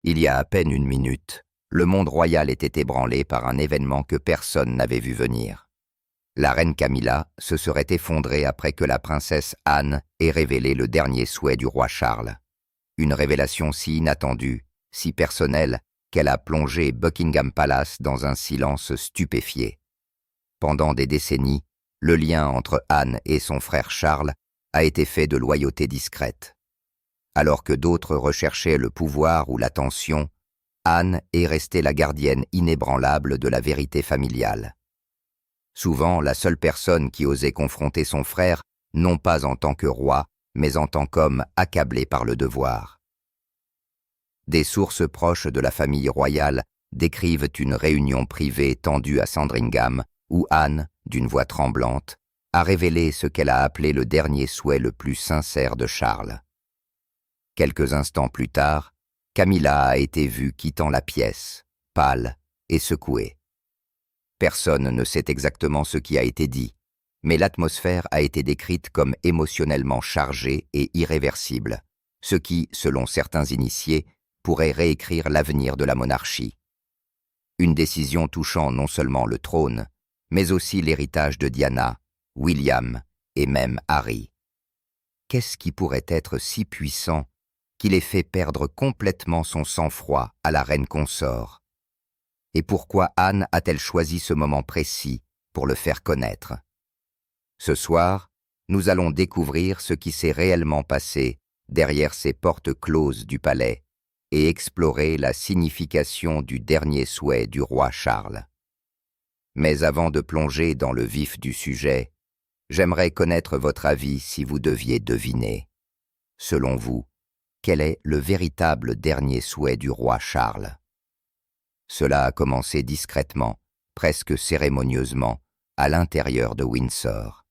Il y a à peine une minute, le monde royal était ébranlé par un événement que personne n'avait vu venir. La reine Camilla se serait effondrée après que la princesse Anne ait révélé le dernier souhait du roi Charles. Une révélation si inattendue, si personnelle, qu'elle a plongé Buckingham Palace dans un silence stupéfié. Pendant des décennies, le lien entre Anne et son frère Charles a été fait de loyauté discrète. Alors que d'autres recherchaient le pouvoir ou l'attention, Anne est restée la gardienne inébranlable de la vérité familiale. Souvent, la seule personne qui osait confronter son frère, non pas en tant que roi, mais en tant qu'homme accablé par le devoir. Des sources proches de la famille royale décrivent une réunion privée tendue à Sandringham, où Anne, d'une voix tremblante, a révélé ce qu'elle a appelé le dernier souhait le plus sincère de Charles. Quelques instants plus tard, Camilla a été vue quittant la pièce, pâle et secouée. Personne ne sait exactement ce qui a été dit, mais l'atmosphère a été décrite comme émotionnellement chargée et irréversible, ce qui, selon certains initiés, pourrait réécrire l'avenir de la monarchie. Une décision touchant non seulement le trône, mais aussi l'héritage de Diana, William et même Harry. Qu'est-ce qui pourrait être si puissant qu'il ait fait perdre complètement son sang-froid à la reine consort? Et pourquoi Anne a-t-elle choisi ce moment précis pour le faire connaître? Ce soir, nous allons découvrir ce qui s'est réellement passé derrière ces portes closes du palais et explorer la signification du dernier souhait du roi Charles. Mais avant de plonger dans le vif du sujet, j'aimerais connaître votre avis si vous deviez deviner. Selon vous, quel est le véritable dernier souhait du roi Charles? Cela a commencé discrètement, presque cérémonieusement, à l'intérieur de Windsor.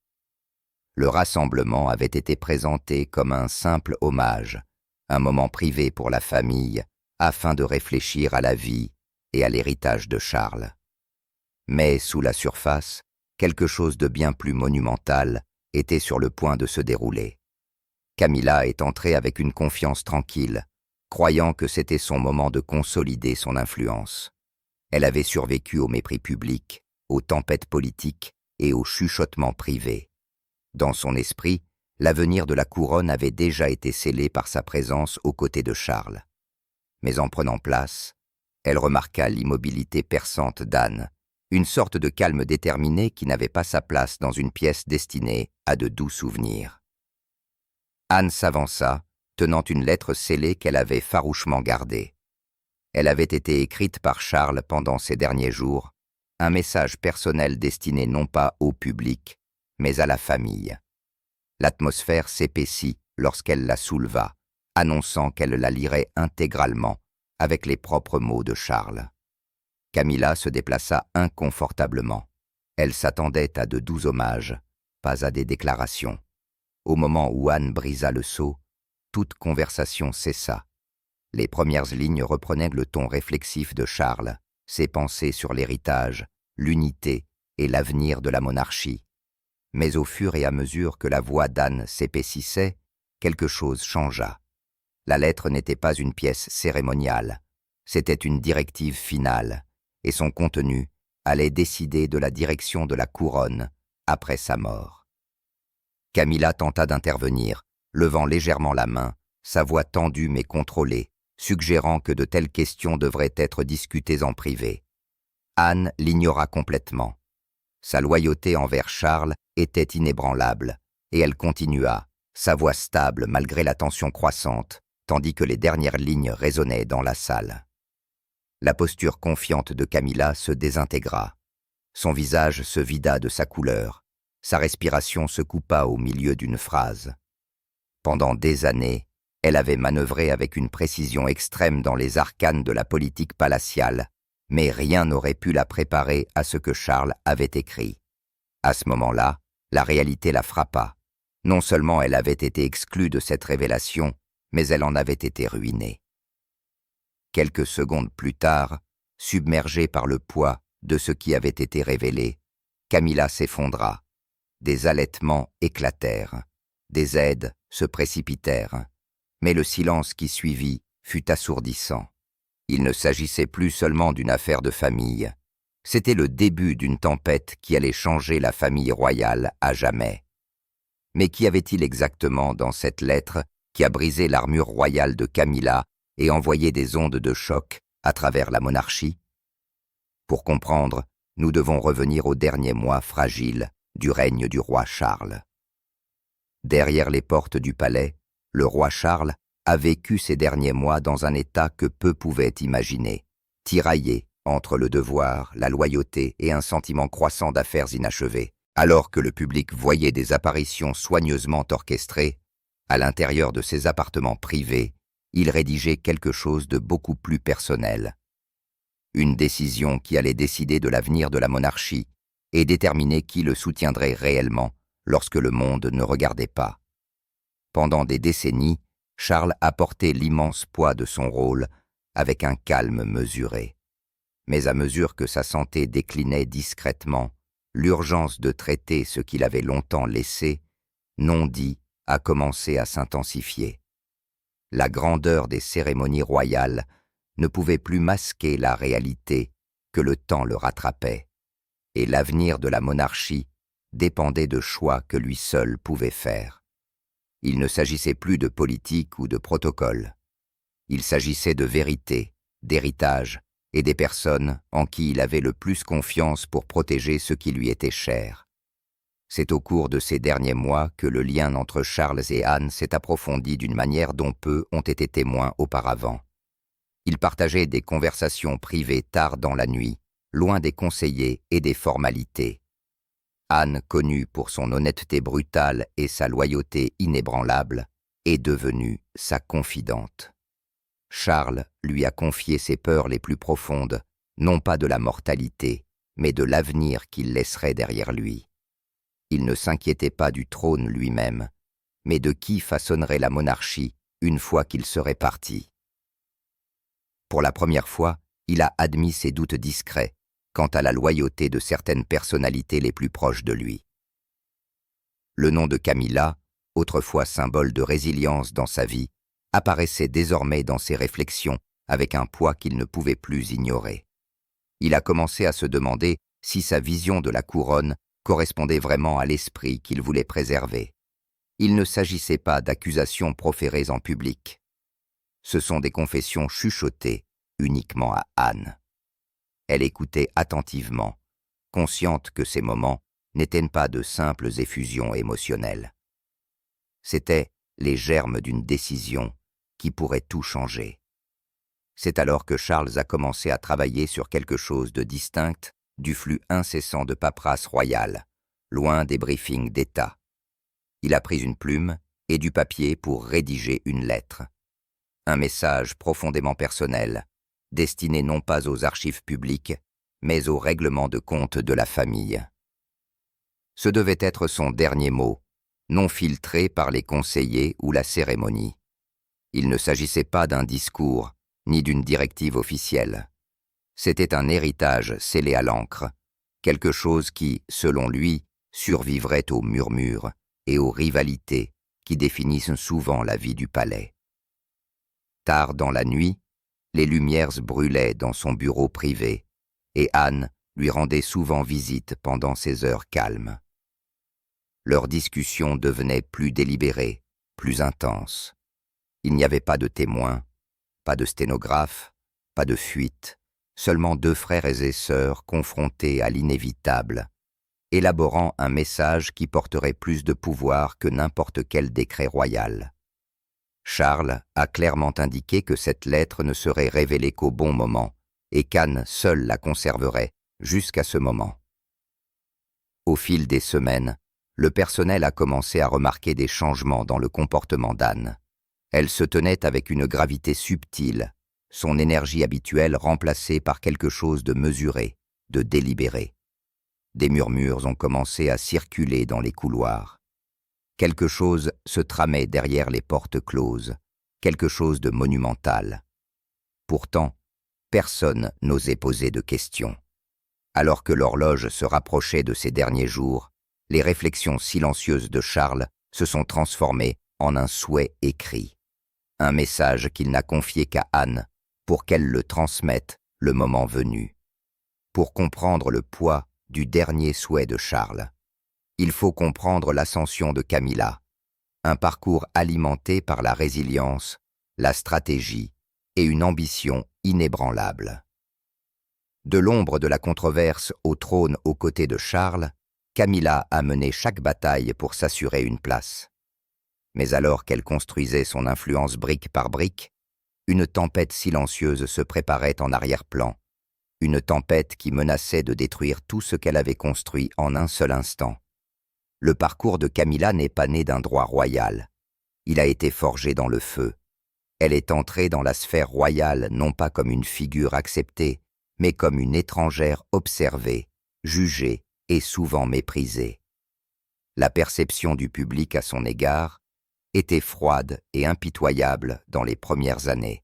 Le rassemblement avait été présenté comme un simple hommage, un moment privé pour la famille, afin de réfléchir à la vie et à l'héritage de Charles. Mais sous la surface, quelque chose de bien plus monumental était sur le point de se dérouler. Camilla est entrée avec une confiance tranquille, croyant que c'était son moment de consolider son influence. Elle avait survécu au mépris public, aux tempêtes politiques et aux chuchotements privés. Dans son esprit, l'avenir de la couronne avait déjà été scellé par sa présence aux côtés de Charles. Mais en prenant place, elle remarqua l'immobilité perçante d'Anne, une sorte de calme déterminé qui n'avait pas sa place dans une pièce destinée à de doux souvenirs. Anne s'avança, tenant une lettre scellée qu'elle avait farouchement gardée. Elle avait été écrite par Charles pendant ces derniers jours, un message personnel destiné non pas au public, mais à la famille. L'atmosphère s'épaissit lorsqu'elle la souleva, annonçant qu'elle la lirait intégralement, avec les propres mots de Charles. Camilla se déplaça inconfortablement. Elle s'attendait à de doux hommages, pas à des déclarations. Au moment où Anne brisa le sceau, toute conversation cessa. Les premières lignes reprenaient le ton réflexif de Charles, ses pensées sur l'héritage, l'unité et l'avenir de la monarchie. Mais au fur et à mesure que la voix d'Anne s'épaississait, quelque chose changea. La lettre n'était pas une pièce cérémoniale, c'était une directive finale, et son contenu allait décider de la direction de la couronne après sa mort. Camilla tenta d'intervenir, levant légèrement la main, sa voix tendue mais contrôlée, suggérant que de telles questions devraient être discutées en privé. Anne l'ignora complètement. Sa loyauté envers Charles était inébranlable, et elle continua, sa voix stable malgré la tension croissante, tandis que les dernières lignes résonnaient dans la salle. La posture confiante de Camilla se désintégra. Son visage se vida de sa couleur, sa respiration se coupa au milieu d'une phrase. Pendant des années, elle avait manœuvré avec une précision extrême dans les arcanes de la politique palatiale, mais rien n'aurait pu la préparer à ce que Charles avait écrit. À ce moment-là, la réalité la frappa. Non seulement elle avait été exclue de cette révélation, mais elle en avait été ruinée. Quelques secondes plus tard, submergée par le poids de ce qui avait été révélé, Camilla s'effondra. Des halètements éclatèrent, des aides se précipitèrent, mais le silence qui suivit fut assourdissant. Il ne s'agissait plus seulement d'une affaire de famille. C'était le début d'une tempête qui allait changer la famille royale à jamais. Mais qu'y avait-il exactement dans cette lettre qui a brisé l'armure royale de Camilla et envoyé des ondes de choc à travers la monarchie? Pour comprendre, nous devons revenir aux derniers mois fragiles du règne du roi Charles. Derrière les portes du palais, le roi Charles a vécu ces derniers mois dans un état que peu pouvaient imaginer, tiraillé entre le devoir, la loyauté et un sentiment croissant d'affaires inachevées. Alors que le public voyait des apparitions soigneusement orchestrées, à l'intérieur de ses appartements privés, il rédigeait quelque chose de beaucoup plus personnel. Une décision qui allait décider de l'avenir de la monarchie et déterminer qui le soutiendrait réellement lorsque le monde ne regardait pas. Pendant des décennies, Charles a porté l'immense poids de son rôle avec un calme mesuré. Mais à mesure que sa santé déclinait discrètement, l'urgence de traiter ce qu'il avait longtemps laissé, non dit, a commencé à s'intensifier. La grandeur des cérémonies royales ne pouvait plus masquer la réalité que le temps le rattrapait, et l'avenir de la monarchie dépendait de choix que lui seul pouvait faire. Il ne s'agissait plus de politique ou de protocole. Il s'agissait de vérité, d'héritage, et des personnes en qui il avait le plus confiance pour protéger ce qui lui était cher. C'est au cours de ces derniers mois que le lien entre Charles et Anne s'est approfondi d'une manière dont peu ont été témoins auparavant. Ils partageaient des conversations privées tard dans la nuit, loin des conseillers et des formalités. Anne, connue pour son honnêteté brutale et sa loyauté inébranlable, est devenue sa confidente. Charles lui a confié ses peurs les plus profondes, non pas de la mortalité, mais de l'avenir qu'il laisserait derrière lui. Il ne s'inquiétait pas du trône lui-même, mais de qui façonnerait la monarchie une fois qu'il serait parti. Pour la première fois, il a admis ses doutes discrets quant à la loyauté de certaines personnalités les plus proches de lui. Le nom de Camilla, autrefois symbole de résilience dans sa vie, apparaissait désormais dans ses réflexions avec un poids qu'il ne pouvait plus ignorer. Il a commencé à se demander si sa vision de la couronne correspondait vraiment à l'esprit qu'il voulait préserver. Il ne s'agissait pas d'accusations proférées en public. Ce sont des confessions chuchotées uniquement à Anne. Elle écoutait attentivement, consciente que ces moments n'étaient pas de simples effusions émotionnelles. C'étaient les germes d'une décision qui pourrait tout changer. C'est alors que Charles a commencé à travailler sur quelque chose de distinct du flux incessant de paperasse royale, loin des briefings d'État. Il a pris une plume et du papier pour rédiger une lettre. Un message profondément personnel, destiné non pas aux archives publiques, mais au règlement de compte de la famille. Ce devait être son dernier mot, non filtré par les conseillers ou la cérémonie. Il ne s'agissait pas d'un discours, ni d'une directive officielle. C'était un héritage scellé à l'encre, quelque chose qui, selon lui, survivrait aux murmures et aux rivalités qui définissent souvent la vie du palais. Tard dans la nuit, les lumières brûlaient dans son bureau privé, et Anne lui rendait souvent visite pendant ces heures calmes. Leurs discussions devenaient plus délibérées, plus intenses. Il n'y avait pas de témoins, pas de sténographe, pas de fuite, seulement deux frères et sœurs confrontés à l'inévitable, élaborant un message qui porterait plus de pouvoir que n'importe quel décret royal. Charles a clairement indiqué que cette lettre ne serait révélée qu'au bon moment, et qu'Anne seule la conserverait jusqu'à ce moment. Au fil des semaines, le personnel a commencé à remarquer des changements dans le comportement d'Anne. Elle se tenait avec une gravité subtile, son énergie habituelle remplacée par quelque chose de mesuré, de délibéré. Des murmures ont commencé à circuler dans les couloirs. Quelque chose se tramait derrière les portes closes, quelque chose de monumental. Pourtant, personne n'osait poser de questions. Alors que l'horloge se rapprochait de ses derniers jours, les réflexions silencieuses de Charles se sont transformées en un souhait écrit. Un message qu'il n'a confié qu'à Anne pour qu'elle le transmette le moment venu. Pour comprendre le poids du dernier souhait de Charles, il faut comprendre l'ascension de Camilla, un parcours alimenté par la résilience, la stratégie et une ambition inébranlable. De l'ombre de la controverse au trône aux côtés de Charles, Camilla a mené chaque bataille pour s'assurer une place. Mais alors qu'elle construisait son influence brique par brique, une tempête silencieuse se préparait en arrière-plan, une tempête qui menaçait de détruire tout ce qu'elle avait construit en un seul instant. Le parcours de Camilla n'est pas né d'un droit royal. Il a été forgé dans le feu. Elle est entrée dans la sphère royale non pas comme une figure acceptée, mais comme une étrangère observée, jugée et souvent méprisée. La perception du public à son égard était froide et impitoyable dans les premières années.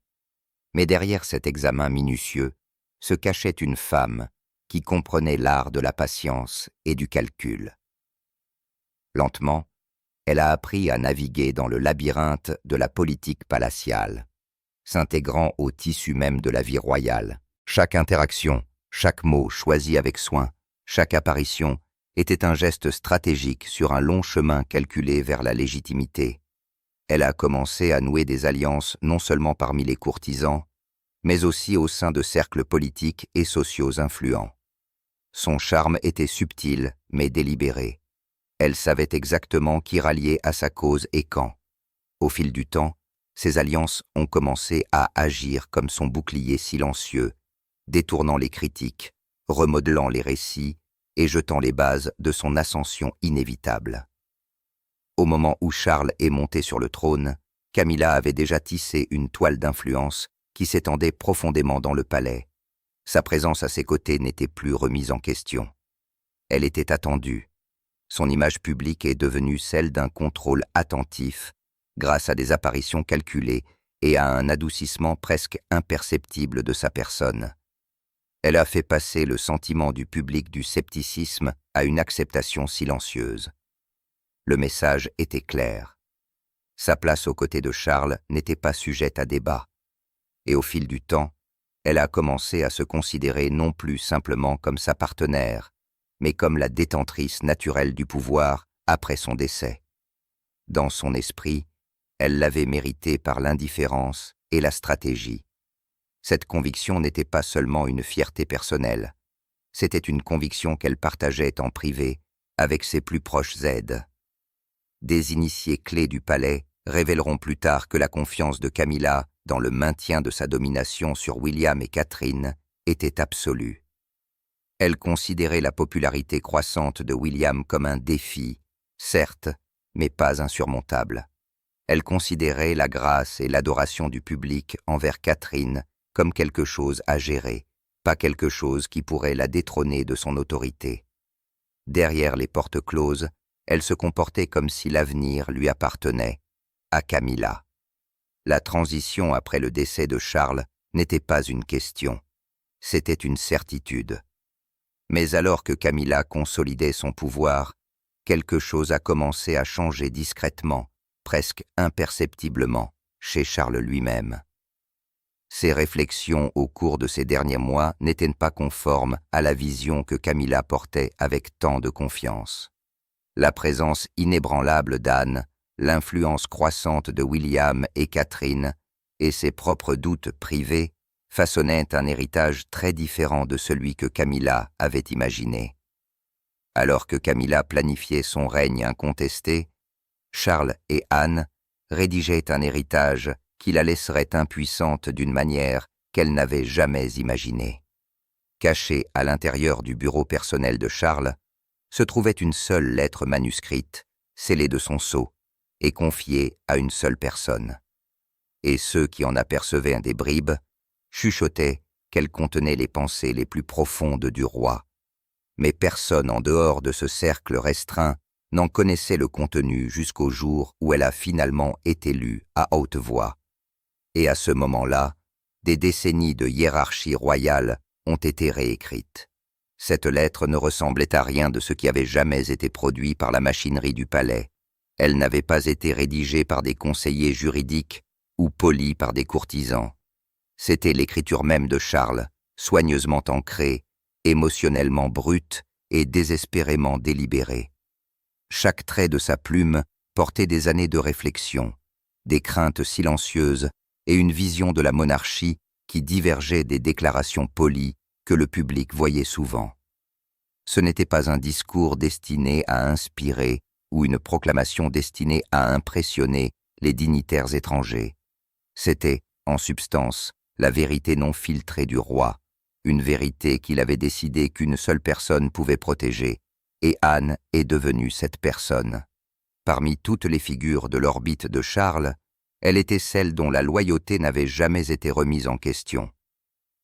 Mais derrière cet examen minutieux se cachait une femme qui comprenait l'art de la patience et du calcul. Lentement, elle a appris à naviguer dans le labyrinthe de la politique palatiale, s'intégrant au tissu même de la vie royale. Chaque interaction, chaque mot choisi avec soin, chaque apparition était un geste stratégique sur un long chemin calculé vers la légitimité. Elle a commencé à nouer des alliances non seulement parmi les courtisans, mais aussi au sein de cercles politiques et sociaux influents. Son charme était subtil mais délibéré. Elle savait exactement qui rallier à sa cause et quand. Au fil du temps, ces alliances ont commencé à agir comme son bouclier silencieux, détournant les critiques, remodelant les récits et jetant les bases de son ascension inévitable. Au moment où Charles est monté sur le trône, Camilla avait déjà tissé une toile d'influence qui s'étendait profondément dans le palais. Sa présence à ses côtés n'était plus remise en question. Elle était attendue. Son image publique est devenue celle d'un contrôle attentif, grâce à des apparitions calculées et à un adoucissement presque imperceptible de sa personne. Elle a fait passer le sentiment du public du scepticisme à une acceptation silencieuse. Le message était clair. Sa place aux côtés de Charles n'était pas sujette à débat. Et au fil du temps, elle a commencé à se considérer non plus simplement comme sa partenaire, mais comme la détentrice naturelle du pouvoir après son décès. Dans son esprit, elle l'avait mérité par l'indifférence et la stratégie. Cette conviction n'était pas seulement une fierté personnelle, c'était une conviction qu'elle partageait en privé avec ses plus proches aides. Des initiés clés du palais révéleront plus tard que la confiance de Camilla dans le maintien de sa domination sur William et Catherine était absolue. Elle considérait la popularité croissante de William comme un défi, certes, mais pas insurmontable. Elle considérait la grâce et l'adoration du public envers Catherine comme quelque chose à gérer, pas quelque chose qui pourrait la détrôner de son autorité. Derrière les portes closes, elle se comportait comme si l'avenir lui appartenait, à Camilla. La transition après le décès de Charles n'était pas une question, c'était une certitude. Mais alors que Camilla consolidait son pouvoir, quelque chose a commencé à changer discrètement, presque imperceptiblement, chez Charles lui-même. Ses réflexions au cours de ces derniers mois n'étaient pas conformes à la vision que Camilla portait avec tant de confiance. La présence inébranlable d'Anne, l'influence croissante de William et Catherine, et ses propres doutes privés, façonnaient un héritage très différent de celui que Camilla avait imaginé. Alors que Camilla planifiait son règne incontesté, Charles et Anne rédigeaient un héritage qui la laisserait impuissante d'une manière qu'elle n'avait jamais imaginée. Cachée à l'intérieur du bureau personnel de Charles, se trouvait une seule lettre manuscrite, scellée de son sceau, et confiée à une seule personne. Et ceux qui en apercevaient des bribes chuchotaient qu'elle contenait les pensées les plus profondes du roi. Mais personne en dehors de ce cercle restreint n'en connaissait le contenu jusqu'au jour où elle a finalement été lue à haute voix. Et à ce moment-là, des décennies de hiérarchie royale ont été réécrites. Cette lettre ne ressemblait à rien de ce qui avait jamais été produit par la machinerie du palais. Elle n'avait pas été rédigée par des conseillers juridiques ou polie par des courtisans. C'était l'écriture même de Charles, soigneusement ancrée, émotionnellement brute et désespérément délibérée. Chaque trait de sa plume portait des années de réflexion, des craintes silencieuses et une vision de la monarchie qui divergeait des déclarations polies que le public voyait souvent. Ce n'était pas un discours destiné à inspirer ou une proclamation destinée à impressionner les dignitaires étrangers. C'était, en substance, la vérité non filtrée du roi, une vérité qu'il avait décidé qu'une seule personne pouvait protéger, et Anne est devenue cette personne. Parmi toutes les figures de l'orbite de Charles, elle était celle dont la loyauté n'avait jamais été remise en question.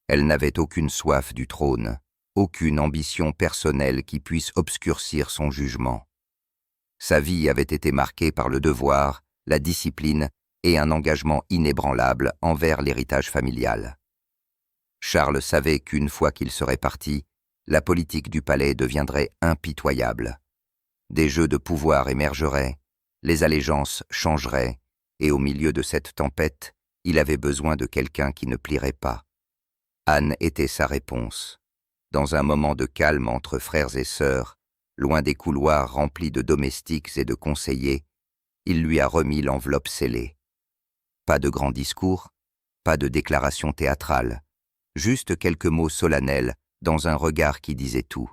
Elle n'avait aucune soif du trône, aucune ambition personnelle qui puisse obscurcir son jugement. Sa vie avait été marquée par le devoir, la discipline et un engagement inébranlable envers l'héritage familial. Charles savait qu'une fois qu'il serait parti, la politique du palais deviendrait impitoyable. Des jeux de pouvoir émergeraient, les allégeances changeraient, et au milieu de cette tempête, il avait besoin de quelqu'un qui ne plierait pas. Anne était sa réponse. Dans un moment de calme entre frères et sœurs, loin des couloirs remplis de domestiques et de conseillers, il lui a remis l'enveloppe scellée. Pas de grands discours, pas de déclaration théâtrale, juste quelques mots solennels dans un regard qui disait tout.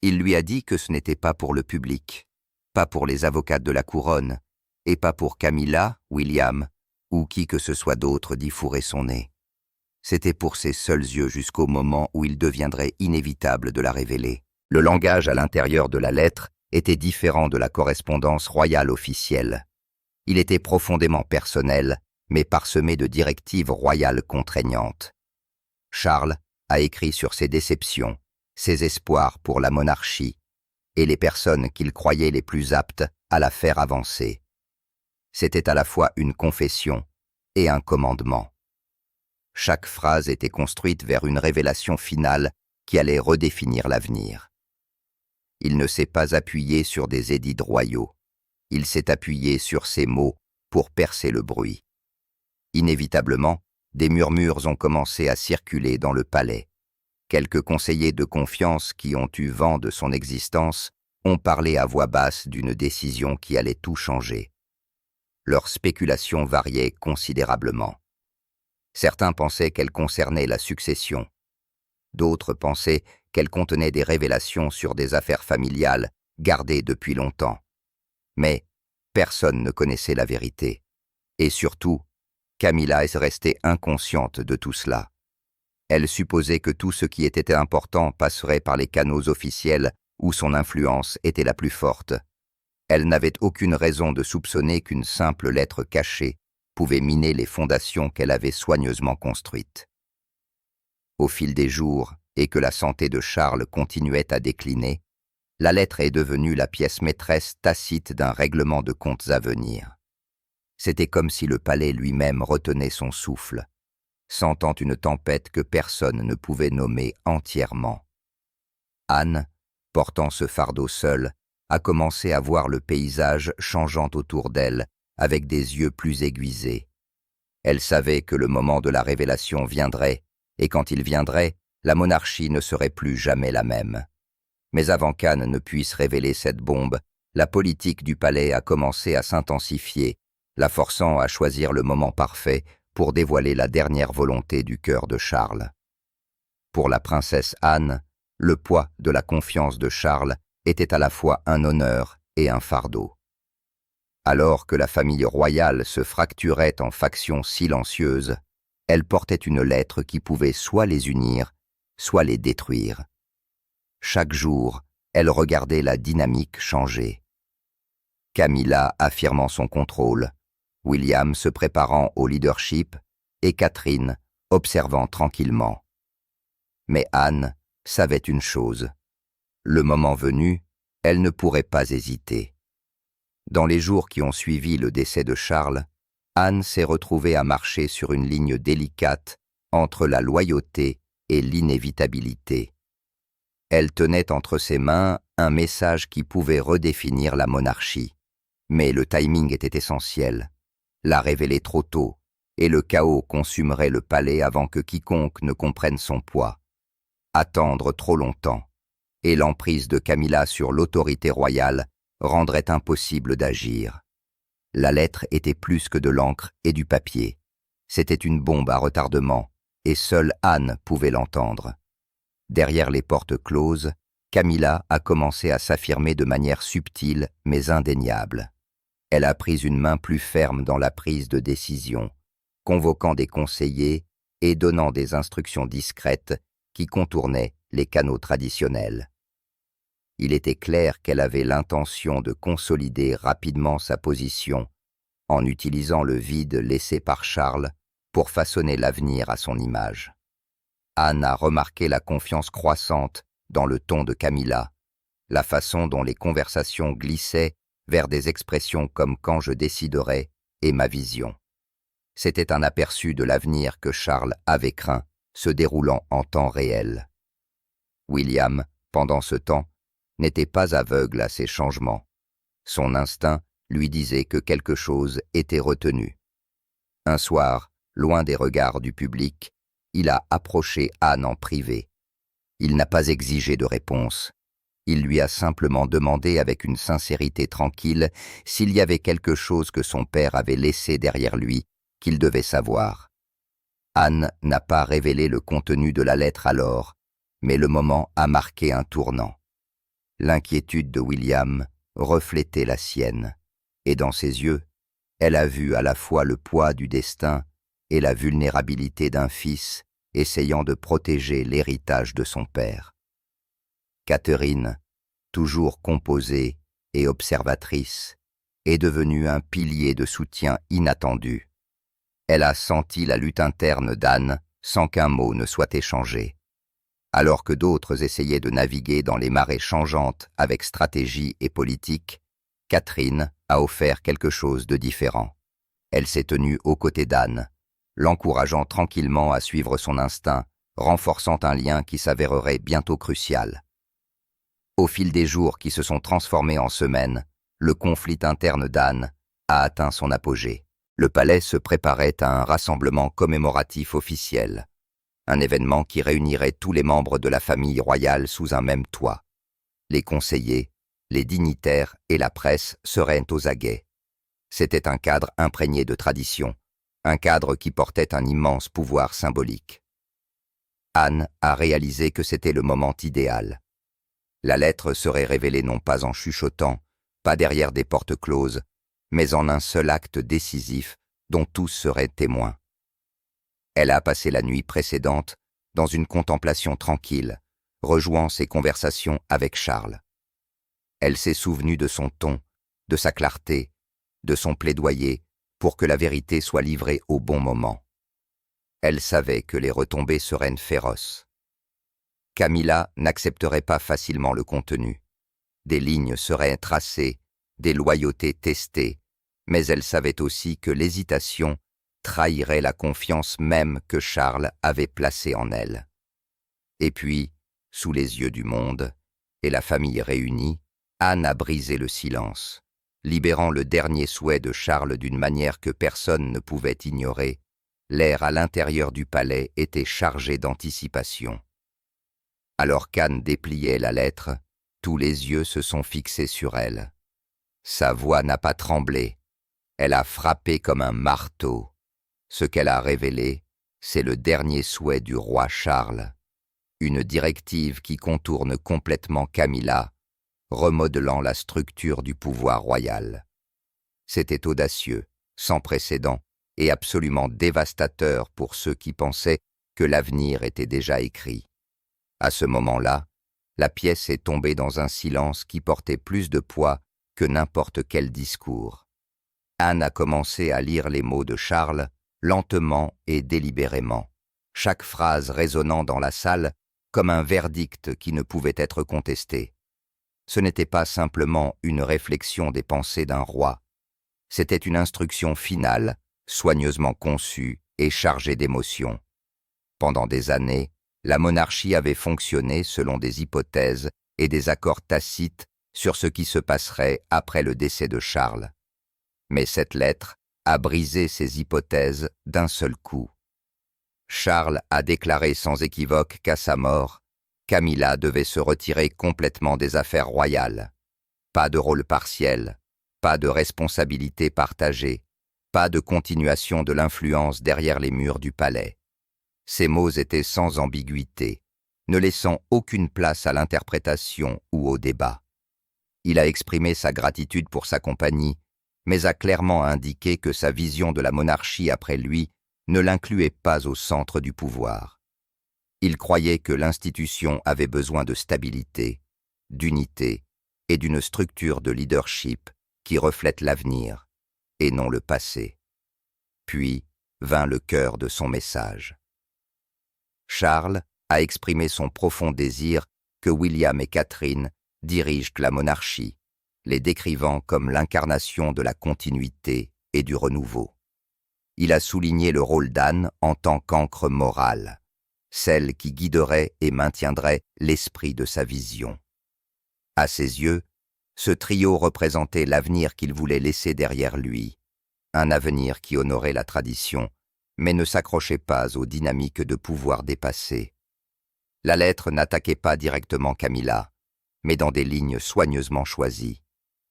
Il lui a dit que ce n'était pas pour le public, pas pour les avocats de la couronne, et pas pour Camilla, William, ou qui que ce soit d'autre d'y fourrer son nez. C'était pour ses seuls yeux jusqu'au moment où il deviendrait inévitable de la révéler. Le langage à l'intérieur de la lettre était différent de la correspondance royale officielle. Il était profondément personnel, mais parsemé de directives royales contraignantes. Charles a écrit sur ses déceptions, ses espoirs pour la monarchie, et les personnes qu'il croyait les plus aptes à la faire avancer. C'était à la fois une confession et un commandement. Chaque phrase était construite vers une révélation finale qui allait redéfinir l'avenir. Il ne s'est pas appuyé sur des édits royaux. Il s'est appuyé sur ces mots pour percer le bruit. Inévitablement, des murmures ont commencé à circuler dans le palais. Quelques conseillers de confiance qui ont eu vent de son existence ont parlé à voix basse d'une décision qui allait tout changer. Leurs spéculations variaient considérablement. Certains pensaient qu'elle concernait la succession. D'autres pensaient qu'elle contenait des révélations sur des affaires familiales gardées depuis longtemps. Mais personne ne connaissait la vérité. Et surtout, Camilla est restée inconsciente de tout cela. Elle supposait que tout ce qui était important passerait par les canaux officiels où son influence était la plus forte. Elle n'avait aucune raison de soupçonner qu'une simple lettre cachée pouvait miner les fondations qu'elle avait soigneusement construites. Au fil des jours, et que la santé de Charles continuait à décliner, la lettre est devenue la pièce maîtresse tacite d'un règlement de comptes à venir. C'était comme si le palais lui-même retenait son souffle, sentant une tempête que personne ne pouvait nommer entièrement. Anne, portant ce fardeau seule, a commencé à voir le paysage changeant autour d'elle avec des yeux plus aiguisés. Elle savait que le moment de la révélation viendrait, et quand il viendrait, la monarchie ne serait plus jamais la même. Mais avant qu'Anne ne puisse révéler cette bombe, la politique du palais a commencé à s'intensifier, la forçant à choisir le moment parfait pour dévoiler la dernière volonté du cœur de Charles. Pour la princesse Anne, le poids de la confiance de Charles était à la fois un honneur et un fardeau. Alors que la famille royale se fracturait en factions silencieuses, elle portait une lettre qui pouvait soit les unir, soit les détruire. Chaque jour, elle regardait la dynamique changer. Camilla affirmant son contrôle, William se préparant au leadership et Catherine observant tranquillement. Mais Anne savait une chose. Le moment venu, elle ne pourrait pas hésiter. Dans les jours qui ont suivi le décès de Charles, Anne s'est retrouvée à marcher sur une ligne délicate entre la loyauté et l'inévitabilité. Elle tenait entre ses mains un message qui pouvait redéfinir la monarchie. Mais le timing était essentiel. La révéler trop tôt, et le chaos consumerait le palais avant que quiconque ne comprenne son poids. Attendre trop longtemps, et l'emprise de Camilla sur l'autorité royale rendrait impossible d'agir. La lettre était plus que de l'encre et du papier. C'était une bombe à retardement, et seule Anne pouvait l'entendre. Derrière les portes closes, Camilla a commencé à s'affirmer de manière subtile mais indéniable. Elle a pris une main plus ferme dans la prise de décision, convoquant des conseillers et donnant des instructions discrètes qui contournaient les canaux traditionnels. Il était clair qu'elle avait l'intention de consolider rapidement sa position en utilisant le vide laissé par Charles pour façonner l'avenir à son image. Anne a remarqué la confiance croissante dans le ton de Camilla, la façon dont les conversations glissaient vers des expressions comme « quand je déciderai » et « ma vision ». C'était un aperçu de l'avenir que Charles avait craint, se déroulant en temps réel. William, pendant ce temps, n'était pas aveugle à ces changements. Son instinct lui disait que quelque chose était retenu. Un soir, loin des regards du public, il a approché Anne en privé. Il n'a pas exigé de réponse. Il lui a simplement demandé avec une sincérité tranquille s'il y avait quelque chose que son père avait laissé derrière lui, qu'il devait savoir. Anne n'a pas révélé le contenu de la lettre alors, mais le moment a marqué un tournant. L'inquiétude de William reflétait la sienne, et dans ses yeux, elle a vu à la fois le poids du destin et la vulnérabilité d'un fils essayant de protéger l'héritage de son père. Catherine, toujours composée et observatrice, est devenue un pilier de soutien inattendu. Elle a senti la lutte interne d'Anne sans qu'un mot ne soit échangé. Alors que d'autres essayaient de naviguer dans les marées changeantes avec stratégie et politique, Catherine a offert quelque chose de différent. Elle s'est tenue aux côtés d'Anne, l'encourageant tranquillement à suivre son instinct, renforçant un lien qui s'avérerait bientôt crucial. Au fil des jours qui se sont transformés en semaines, le conflit interne d'Anne a atteint son apogée. Le palais se préparait à un rassemblement commémoratif officiel, un événement qui réunirait tous les membres de la famille royale sous un même toit. Les conseillers, les dignitaires et la presse seraient aux aguets. C'était un cadre imprégné de tradition, un cadre qui portait un immense pouvoir symbolique. Anne a réalisé que c'était le moment idéal. La lettre serait révélée non pas en chuchotant, pas derrière des portes closes, mais en un seul acte décisif dont tous seraient témoins. Elle a passé la nuit précédente dans une contemplation tranquille, rejouant ses conversations avec Charles. Elle s'est souvenue de son ton, de sa clarté, de son plaidoyer pour que la vérité soit livrée au bon moment. Elle savait que les retombées seraient féroces. Camilla n'accepterait pas facilement le contenu. Des lignes seraient tracées, des loyautés testées, mais elle savait aussi que l'hésitation trahirait la confiance même que Charles avait placée en elle. Et puis, sous les yeux du monde, et la famille réunie, Anne a brisé le silence, libérant le dernier souhait de Charles d'une manière que personne ne pouvait ignorer. L'air à l'intérieur du palais était chargé d'anticipation. Alors qu'Anne dépliait la lettre, tous les yeux se sont fixés sur elle. Sa voix n'a pas tremblé, elle a frappé comme un marteau. Ce qu'elle a révélé, c'est le dernier souhait du roi Charles, une directive qui contourne complètement Camilla, remodelant la structure du pouvoir royal. C'était audacieux, sans précédent et absolument dévastateur pour ceux qui pensaient que l'avenir était déjà écrit. À ce moment-là, la pièce est tombée dans un silence qui portait plus de poids que n'importe quel discours. Anne a commencé à lire les mots de Charles, lentement et délibérément, chaque phrase résonnant dans la salle comme un verdict qui ne pouvait être contesté. Ce n'était pas simplement une réflexion des pensées d'un roi, c'était une instruction finale, soigneusement conçue et chargée d'émotions. Pendant des années, la monarchie avait fonctionné selon des hypothèses et des accords tacites sur ce qui se passerait après le décès de Charles. Mais cette lettre a brisé ces hypothèses d'un seul coup. Charles a déclaré sans équivoque qu'à sa mort, Camilla devait se retirer complètement des affaires royales. Pas de rôle partiel, pas de responsabilité partagée, pas de continuation de l'influence derrière les murs du palais. Ces mots étaient sans ambiguïté, ne laissant aucune place à l'interprétation ou au débat. Il a exprimé sa gratitude pour sa compagnie, mais a clairement indiqué que sa vision de la monarchie après lui ne l'incluait pas au centre du pouvoir. Il croyait que l'institution avait besoin de stabilité, d'unité et d'une structure de leadership qui reflète l'avenir et non le passé. Puis vint le cœur de son message. Charles a exprimé son profond désir que William et Catherine dirigent la monarchie, les décrivant comme l'incarnation de la continuité et du renouveau. Il a souligné le rôle d'Anne en tant qu'ancre morale, celle qui guiderait et maintiendrait l'esprit de sa vision. À ses yeux, ce trio représentait l'avenir qu'il voulait laisser derrière lui, un avenir qui honorait la tradition, mais ne s'accrochait pas aux dynamiques de pouvoir dépassées. La lettre n'attaquait pas directement Camilla, mais dans des lignes soigneusement choisies.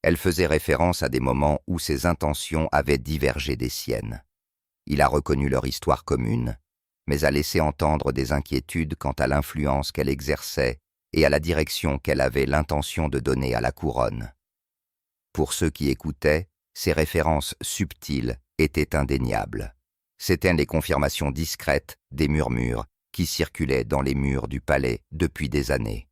Elle faisait référence à des moments où ses intentions avaient divergé des siennes. Il a reconnu leur histoire commune, mais a laissé entendre des inquiétudes quant à l'influence qu'elle exerçait et à la direction qu'elle avait l'intention de donner à la couronne. Pour ceux qui écoutaient, ces références subtiles étaient indéniables. C'étaient les confirmations discrètes des murmures qui circulaient dans les murs du palais depuis des années.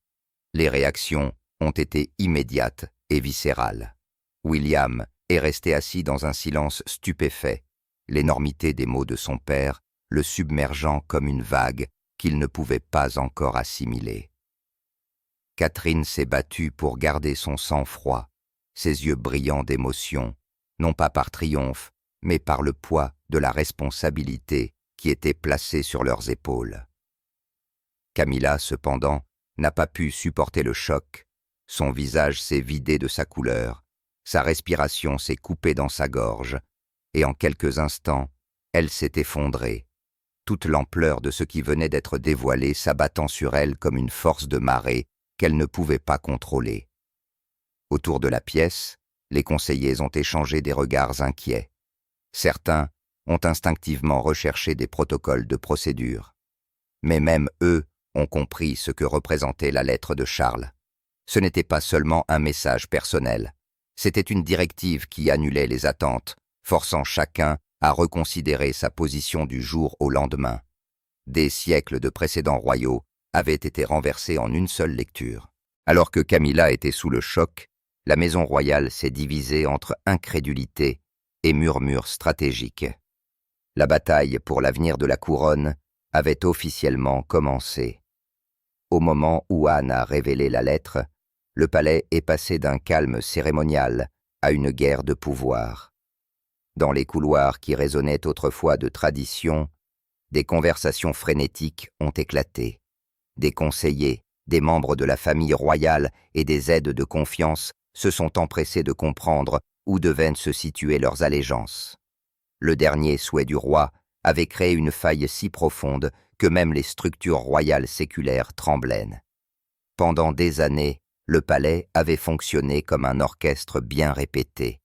Les réactions ont été immédiates et viscérales. William est resté assis dans un silence stupéfait, l'énormité des mots de son père le submergeant comme une vague qu'il ne pouvait pas encore assimiler. Catherine s'est battue pour garder son sang-froid, ses yeux brillants d'émotion, non pas par triomphe, mais par le poids de la responsabilité qui était placée sur leurs épaules. Camilla, cependant, n'a pas pu supporter le choc. Son visage s'est vidé de sa couleur, sa respiration s'est coupée dans sa gorge, et en quelques instants, elle s'est effondrée, toute l'ampleur de ce qui venait d'être dévoilé s'abattant sur elle comme une force de marée qu'elle ne pouvait pas contrôler. Autour de la pièce, les conseillers ont échangé des regards inquiets. Certains ont instinctivement recherché des protocoles de procédure. Mais même eux ont compris ce que représentait la lettre de Charles. Ce n'était pas seulement un message personnel, c'était une directive qui annulait les attentes, forçant chacun à reconsidérer sa position du jour au lendemain. Des siècles de précédents royaux avaient été renversés en une seule lecture. Alors que Camilla était sous le choc, la maison royale s'est divisée entre incrédulité et murmures stratégiques. La bataille pour l'avenir de la couronne avait officiellement commencé. Au moment où Anne a révélé la lettre, le palais est passé d'un calme cérémonial à une guerre de pouvoir. Dans les couloirs qui résonnaient autrefois de tradition, des conversations frénétiques ont éclaté. Des conseillers, des membres de la famille royale et des aides de confiance se sont empressés de comprendre où devaient se situer leurs allégeances. Le dernier souhait du roi avait créé une faille si profonde que même les structures royales séculaires tremblaient. Pendant des années, le palais avait fonctionné comme un orchestre bien répété.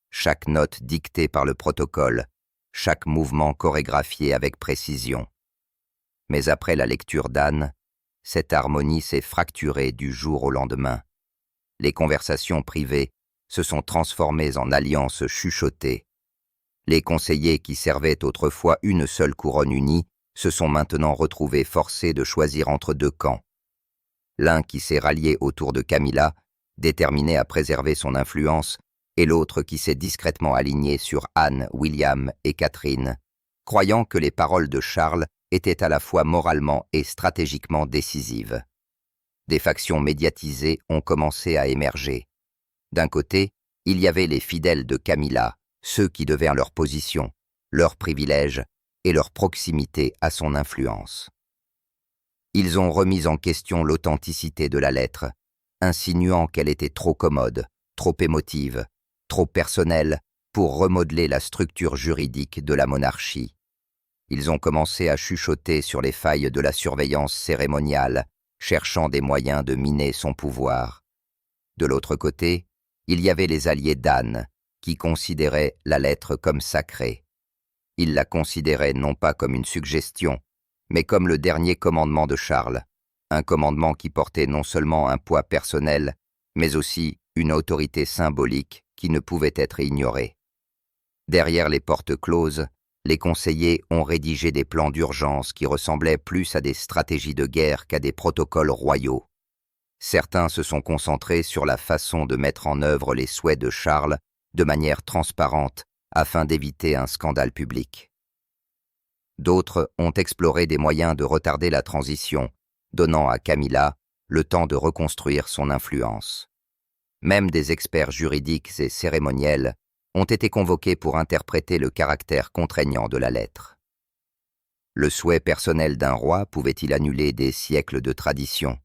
Chaque note dictée par le protocole, chaque mouvement chorégraphié avec précision. Mais après la lecture d'Anne, cette harmonie s'est fracturée du jour au lendemain. Les conversations privées se sont transformées en alliances chuchotées. Les conseillers qui servaient autrefois une seule couronne unie se sont maintenant retrouvés forcés de choisir entre deux camps. L'un qui s'est rallié autour de Camilla, déterminé à préserver son influence, et l'autre qui s'est discrètement aligné sur Anne, William et Catherine, croyant que les paroles de Charles étaient à la fois moralement et stratégiquement décisives. Des factions médiatisées ont commencé à émerger. D'un côté, il y avait les fidèles de Camilla, ceux qui devaient leur position, leurs privilèges et leur proximité à son influence. Ils ont remis en question l'authenticité de la lettre, insinuant qu'elle était trop commode, trop émotive, trop personnelle pour remodeler la structure juridique de la monarchie. Ils ont commencé à chuchoter sur les failles de la surveillance cérémoniale, cherchant des moyens de miner son pouvoir. De l'autre côté, il y avait les alliés d'Anne, qui considéraient la lettre comme sacrée. Ils la considéraient non pas comme une suggestion, mais comme le dernier commandement de Charles, un commandement qui portait non seulement un poids personnel, mais aussi une autorité symbolique qui ne pouvait être ignorée. Derrière les portes closes, les conseillers ont rédigé des plans d'urgence qui ressemblaient plus à des stratégies de guerre qu'à des protocoles royaux. Certains se sont concentrés sur la façon de mettre en œuvre les souhaits de Charles de manière transparente afin d'éviter un scandale public. D'autres ont exploré des moyens de retarder la transition, donnant à Camilla le temps de reconstruire son influence. Même des experts juridiques et cérémoniels ont été convoqués pour interpréter le caractère contraignant de la lettre. Le souhait personnel d'un roi pouvait-il annuler des siècles de tradition?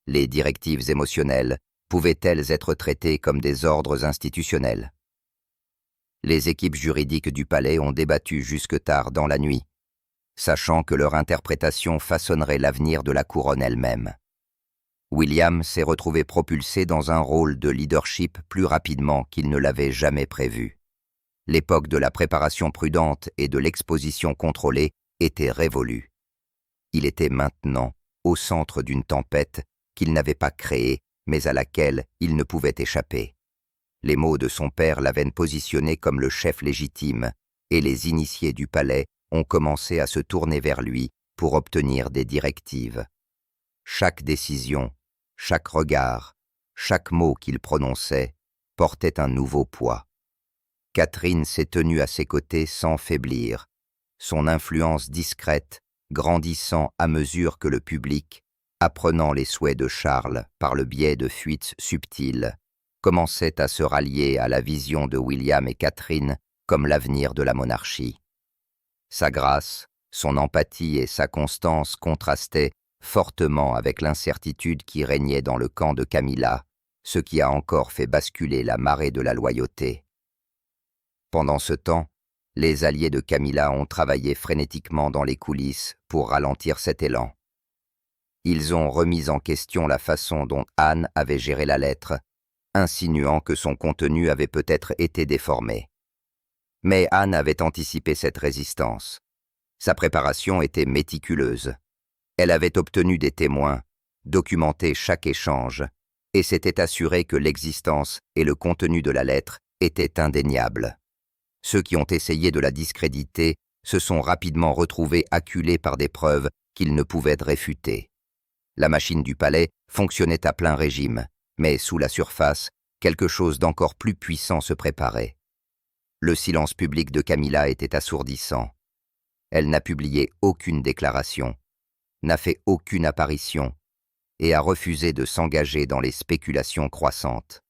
Les directives émotionnelles pouvaient-elles être traitées comme des ordres institutionnels? Les équipes juridiques du palais ont débattu jusque tard dans la nuit, sachant que leur interprétation façonnerait l'avenir de la couronne elle-même. William s'est retrouvé propulsé dans un rôle de leadership plus rapidement qu'il ne l'avait jamais prévu. L'époque de la préparation prudente et de l'exposition contrôlée était révolue. Il était maintenant au centre d'une tempête qu'il n'avait pas créée, mais à laquelle il ne pouvait échapper. Les mots de son père l'avaient positionné comme le chef légitime, et les initiés du palais ont commencé à se tourner vers lui pour obtenir des directives. Chaque décision, chaque regard, chaque mot qu'il prononçait portait un nouveau poids. Catherine s'est tenue à ses côtés sans faiblir, son influence discrète grandissant à mesure que le public, apprenant les souhaits de Charles par le biais de fuites subtiles, commençait à se rallier à la vision de William et Catherine comme l'avenir de la monarchie. Sa grâce, son empathie et sa constance contrastaient fortement avec l'incertitude qui régnait dans le camp de Camilla, ce qui a encore fait basculer la marée de la loyauté. Pendant ce temps, les alliés de Camilla ont travaillé frénétiquement dans les coulisses pour ralentir cet élan. Ils ont remis en question la façon dont Anne avait géré la lettre, insinuant que son contenu avait peut-être été déformé. Mais Anne avait anticipé cette résistance. Sa préparation était méticuleuse. Elle avait obtenu des témoins, documenté chaque échange, et s'était assurée que l'existence et le contenu de la lettre étaient indéniables. Ceux qui ont essayé de la discréditer se sont rapidement retrouvés acculés par des preuves qu'ils ne pouvaient réfuter. La machine du palais fonctionnait à plein régime, mais sous la surface, quelque chose d'encore plus puissant se préparait. Le silence public de Camilla était assourdissant. Elle n'a publié aucune déclaration, n'a fait aucune apparition et a refusé de s'engager dans les spéculations croissantes.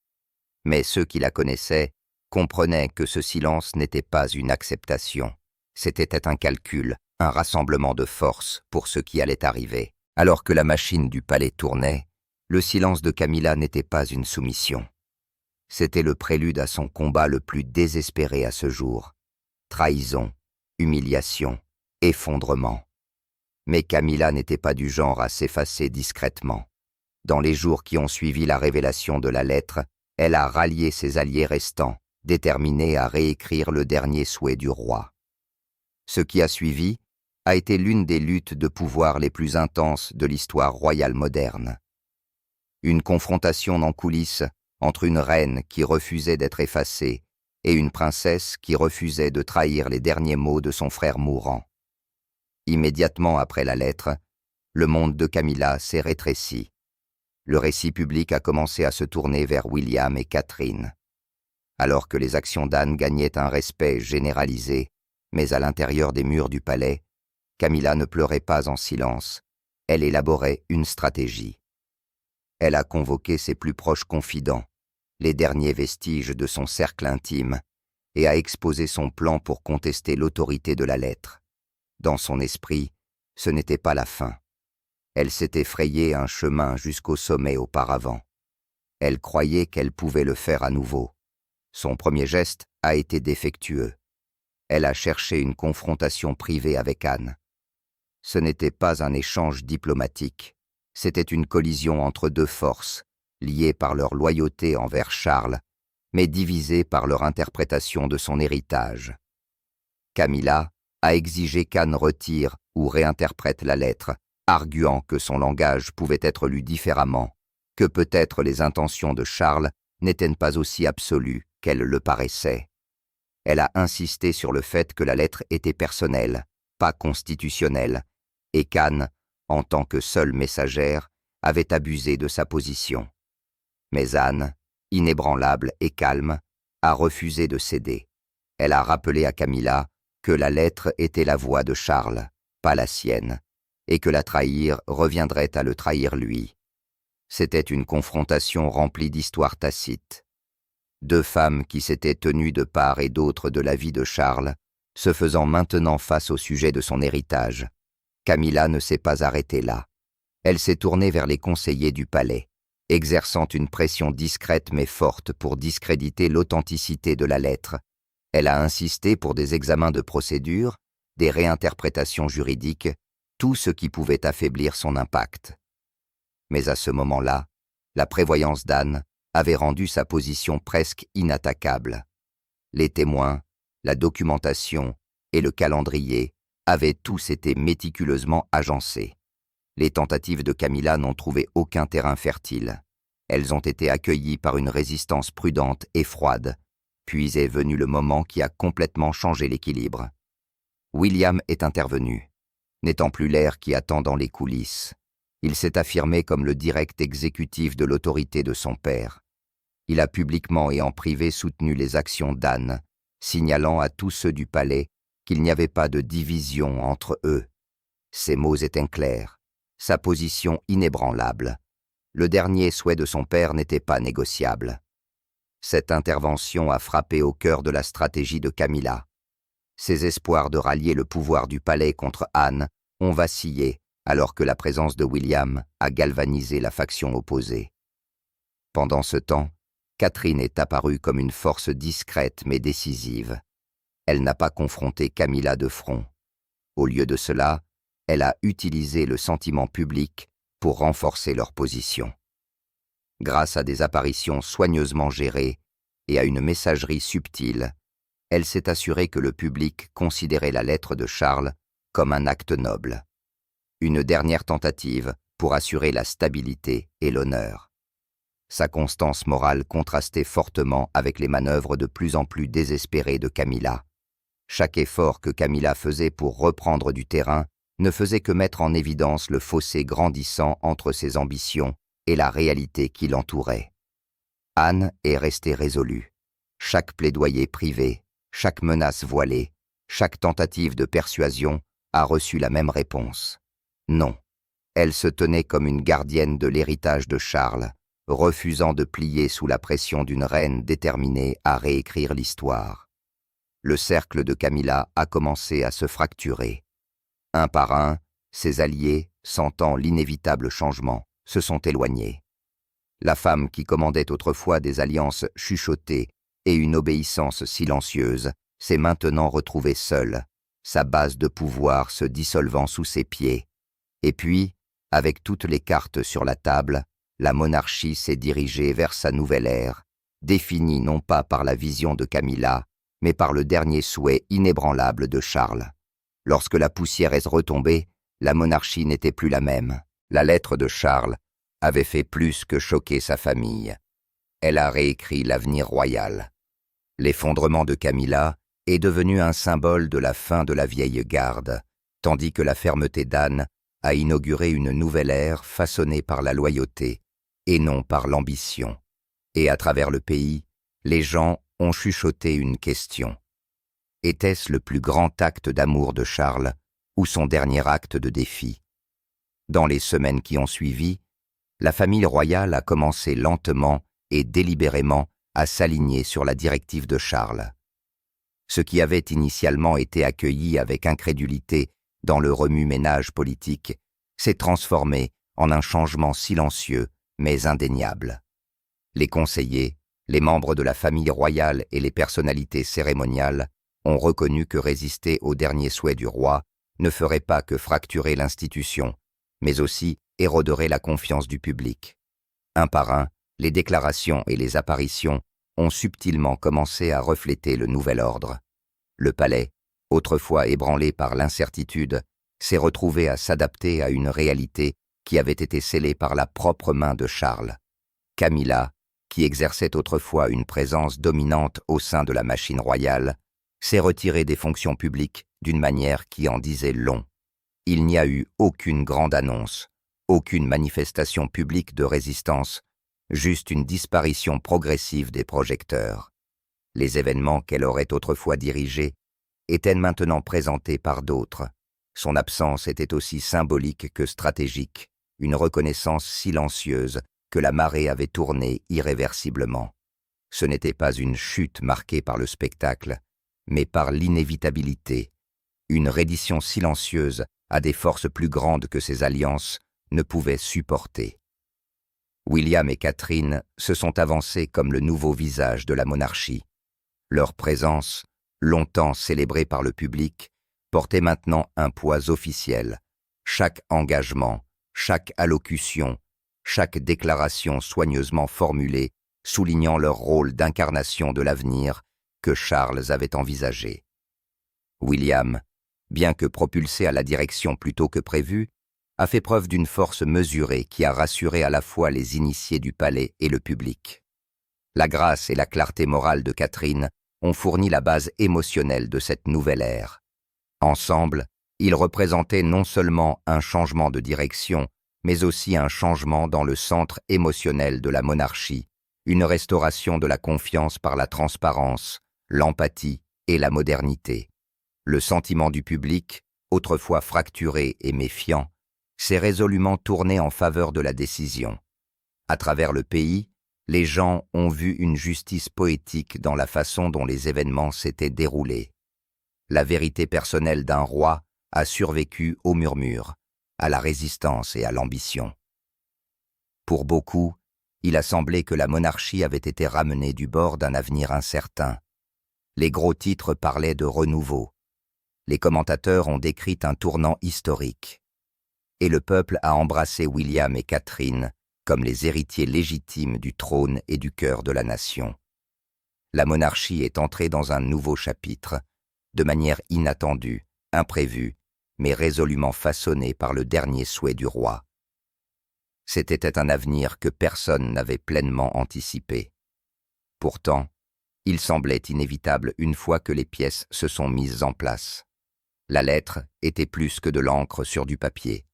Mais ceux qui la connaissaient comprenaient que ce silence n'était pas une acceptation. C'était un calcul, un rassemblement de forces pour ce qui allait arriver. Alors que la machine du palais tournait, le silence de Camilla n'était pas une soumission. C'était le prélude à son combat le plus désespéré à ce jour. Trahison, humiliation, effondrement. Mais Camilla n'était pas du genre à s'effacer discrètement. Dans les jours qui ont suivi la révélation de la lettre, elle a rallié ses alliés restants, déterminée à réécrire le dernier souhait du roi. Ce qui a suivi a été l'une des luttes de pouvoir les plus intenses de l'histoire royale moderne. Une confrontation en coulisses entre une reine qui refusait d'être effacée et une princesse qui refusait de trahir les derniers mots de son frère mourant. Immédiatement après la lettre, le monde de Camilla s'est rétréci. Le récit public a commencé à se tourner vers William et Catherine. Alors que les actions d'Anne gagnaient un respect généralisé, mais à l'intérieur des murs du palais, Camilla ne pleurait pas en silence, elle élaborait une stratégie. Elle a convoqué ses plus proches confidents, les derniers vestiges de son cercle intime, et a exposé son plan pour contester l'autorité de la lettre. Dans son esprit, ce n'était pas la fin. Elle s'était frayé un chemin jusqu'au sommet auparavant. Elle croyait qu'elle pouvait le faire à nouveau. Son premier geste a été défectueux. Elle a cherché une confrontation privée avec Anne. Ce n'était pas un échange diplomatique, c'était une collision entre deux forces, liées par leur loyauté envers Charles, mais divisées par leur interprétation de son héritage. Camilla a exigé qu'Anne retire ou réinterprète la lettre, arguant que son langage pouvait être lu différemment, que peut-être les intentions de Charles n'étaient pas aussi absolues qu'elles le paraissaient. Elle a insisté sur le fait que la lettre était personnelle, pas constitutionnelle, et qu'Anne, en tant que seule messagère, avait abusé de sa position. Mais Anne, inébranlable et calme, a refusé de céder. Elle a rappelé à Camilla que la lettre était la voix de Charles, pas la sienne, et que la trahir reviendrait à le trahir lui. C'était une confrontation remplie d'histoires tacites. Deux femmes qui s'étaient tenues de part et d'autre de la vie de Charles, se faisant maintenant face au sujet de son héritage. Camilla ne s'est pas arrêtée là. Elle s'est tournée vers les conseillers du palais, exerçant une pression discrète mais forte pour discréditer l'authenticité de la lettre. Elle a insisté pour des examens de procédure, des réinterprétations juridiques, tout ce qui pouvait affaiblir son impact. Mais à ce moment-là, la prévoyance d'Anne avait rendu sa position presque inattaquable. Les témoins, la documentation et le calendrier avaient tous été méticuleusement agencés. Les tentatives de Camilla n'ont trouvé aucun terrain fertile. Elles ont été accueillies par une résistance prudente et froide, puis est venu le moment qui a complètement changé l'équilibre. William est intervenu, n'étant plus l'air qui attend dans les coulisses. Il s'est affirmé comme le direct exécutif de l'autorité de son père. Il a publiquement et en privé soutenu les actions d'Anne, signalant à tous ceux du palais qu'il n'y avait pas de division entre eux. Ses mots étaient clairs, sa position inébranlable. Le dernier souhait de son père n'était pas négociable. Cette intervention a frappé au cœur de la stratégie de Camilla. Ses espoirs de rallier le pouvoir du palais contre Anne ont vacillé alors que la présence de William a galvanisé la faction opposée. Pendant ce temps, Catherine est apparue comme une force discrète mais décisive. Elle n'a pas confronté Camilla de front. Au lieu de cela, elle a utilisé le sentiment public pour renforcer leur position. Grâce à des apparitions soigneusement gérées et à une messagerie subtile, elle s'est assurée que le public considérait la lettre de Charles comme un acte noble. Une dernière tentative pour assurer la stabilité et l'honneur. Sa constance morale contrastait fortement avec les manœuvres de plus en plus désespérées de Camilla. Chaque effort que Camilla faisait pour reprendre du terrain ne faisait que mettre en évidence le fossé grandissant entre ses ambitions et la réalité qui l'entourait. Anne est restée résolue. Chaque plaidoyer privé, chaque menace voilée, chaque tentative de persuasion a reçu la même réponse. Non, elle se tenait comme une gardienne de l'héritage de Charles, refusant de plier sous la pression d'une reine déterminée à réécrire l'histoire. Le cercle de Camilla a commencé à se fracturer. Un par un, ses alliés, sentant l'inévitable changement, se sont éloignés. La femme qui commandait autrefois des alliances chuchotées et une obéissance silencieuse s'est maintenant retrouvée seule, sa base de pouvoir se dissolvant sous ses pieds. Et puis, avec toutes les cartes sur la table, la monarchie s'est dirigée vers sa nouvelle ère, définie non pas par la vision de Camilla, mais par le dernier souhait inébranlable de Charles. Lorsque la poussière est retombée, la monarchie n'était plus la même. La lettre de Charles avait fait plus que choquer sa famille. Elle a réécrit l'avenir royal. L'effondrement de Camilla est devenu un symbole de la fin de la vieille garde, tandis que la fermeté d'Anne a inauguré une nouvelle ère façonnée par la loyauté et non par l'ambition. Et à travers le pays, les gens ont chuchoté une question. Était-ce le plus grand acte d'amour de Charles ou son dernier acte de défi? Dans les semaines qui ont suivi, la famille royale a commencé lentement et délibérément à s'aligner sur la directive de Charles. Ce qui avait initialement été accueilli avec incrédulité dans le remue-ménage politique s'est transformé en un changement silencieux mais indéniable. Les conseillers, Les membres de la famille royale et les personnalités cérémoniales ont reconnu que résister au dernier souhait du roi ne ferait pas que fracturer l'institution, mais aussi éroderait la confiance du public. Un par un, les déclarations et les apparitions ont subtilement commencé à refléter le nouvel ordre. Le palais, autrefois ébranlé par l'incertitude, s'est retrouvé à s'adapter à une réalité qui avait été scellée par la propre main de Charles. Camilla, qui exerçait autrefois une présence dominante au sein de la machine royale, s'est retirée des fonctions publiques d'une manière qui en disait long. Il n'y a eu aucune grande annonce, aucune manifestation publique de résistance, juste une disparition progressive des projecteurs. Les événements qu'elle aurait autrefois dirigés étaient maintenant présentés par d'autres. Son absence était aussi symbolique que stratégique, une reconnaissance silencieuse que la marée avait tournée irréversiblement. Ce n'était pas une chute marquée par le spectacle, mais par l'inévitabilité. Une reddition silencieuse à des forces plus grandes que ses alliances ne pouvait supporter. William et Catherine se sont avancés comme le nouveau visage de la monarchie. Leur présence, longtemps célébrée par le public, portait maintenant un poids officiel. Chaque engagement, chaque allocution, chaque déclaration soigneusement formulée, soulignant leur rôle d'incarnation de l'avenir que Charles avait envisagé. William, bien que propulsé à la direction plus tôt que prévu, a fait preuve d'une force mesurée qui a rassuré à la fois les initiés du palais et le public. La grâce et la clarté morale de Catherine ont fourni la base émotionnelle de cette nouvelle ère. Ensemble, ils représentaient non seulement un changement de direction, mais aussi un changement dans le centre émotionnel de la monarchie, une restauration de la confiance par la transparence, l'empathie et la modernité. Le sentiment du public, autrefois fracturé et méfiant, s'est résolument tourné en faveur de la décision. À travers le pays, les gens ont vu une justice poétique dans la façon dont les événements s'étaient déroulés. La vérité personnelle d'un roi a survécu aux murmures, à la résistance et à l'ambition. Pour beaucoup, il a semblé que la monarchie avait été ramenée du bord d'un avenir incertain. Les gros titres parlaient de renouveau. Les commentateurs ont décrit un tournant historique. Et le peuple a embrassé William et Catherine comme les héritiers légitimes du trône et du cœur de la nation. La monarchie est entrée dans un nouveau chapitre, de manière inattendue, imprévue, mais résolument façonnée par le dernier souhait du roi. C'était un avenir que personne n'avait pleinement anticipé. Pourtant, il semblait inévitable une fois que les pièces se sont mises en place. La lettre était plus que de l'encre sur du papier.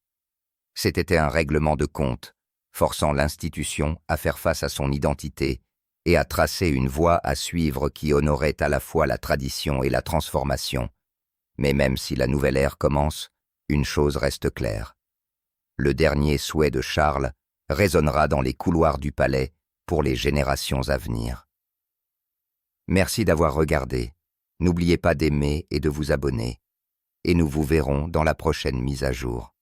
C'était un règlement de compte, forçant l'institution à faire face à son identité et à tracer une voie à suivre qui honorait à la fois la tradition et la transformation. Mais même si la nouvelle ère commence, une chose reste claire. Le dernier souhait de Charles résonnera dans les couloirs du palais pour les générations à venir. Merci d'avoir regardé. N'oubliez pas d'aimer et de vous abonner. Et nous vous verrons dans la prochaine mise à jour.